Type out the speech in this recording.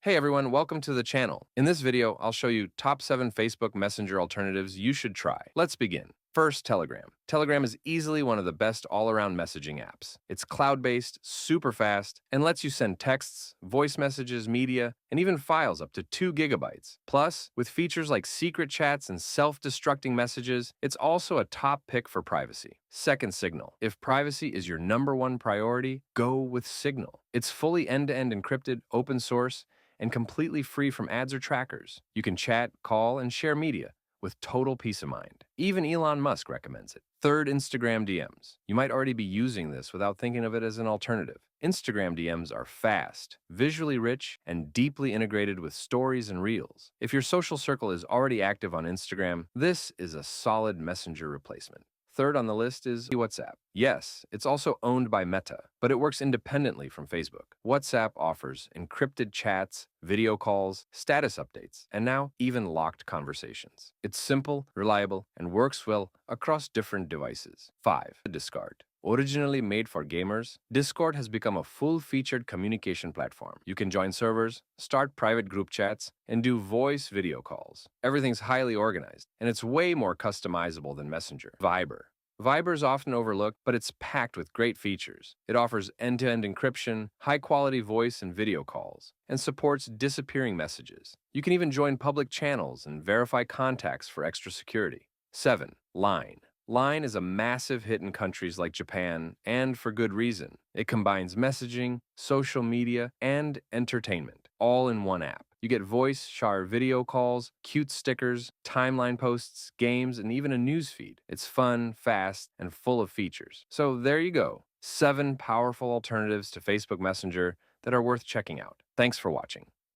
Hey everyone, welcome to the channel. In this video, I'll show you top 7 Facebook Messenger alternatives you should try. Let's begin. First, Telegram. Telegram is easily one of the best all-around messaging apps. It's cloud-based, super fast, and lets you send texts, voice messages, media, and even files up to 2 gigabytes. Plus, with features like secret chats and self-destructing messages, it's also a top pick for privacy. Second, Signal. If privacy is your #1 priority, go with Signal. It's fully end-to-end encrypted, open source, and completely free from ads or trackers. You can chat, call, and share media with total peace of mind. Even Elon Musk recommends it. Third, Instagram DMs. You might already be using this without thinking of it as an alternative. Instagram DMs are fast, visually rich, and deeply integrated with stories and reels. If your social circle is already active on Instagram, this is a solid messenger replacement. Third on the list is WhatsApp. Yes, it's also owned by Meta, but it works independently from Facebook. WhatsApp offers encrypted chats, video calls, status updates, and now even locked conversations. It's simple, reliable, and works well across different devices. 5. Discord. Originally made for gamers, Discord has become a full-featured communication platform. You can join servers, start private group chats, and do voice video calls. Everything's highly organized, and it's way more customizable than Messenger. Viber. Viber is often overlooked, but it's packed with great features. It offers end-to-end encryption, high-quality voice and video calls, and supports disappearing messages. You can even join public channels and verify contacts for extra security. 7. Line. Line is a massive hit in countries like Japan, and for good reason. It combines messaging, social media, and entertainment, all in one app. You get voice, shower video calls, cute stickers, timeline posts, games, and even a news feed. It's fun, fast, and full of features. So there you go. 7 powerful alternatives to Facebook Messenger that are worth checking out. Thanks for watching.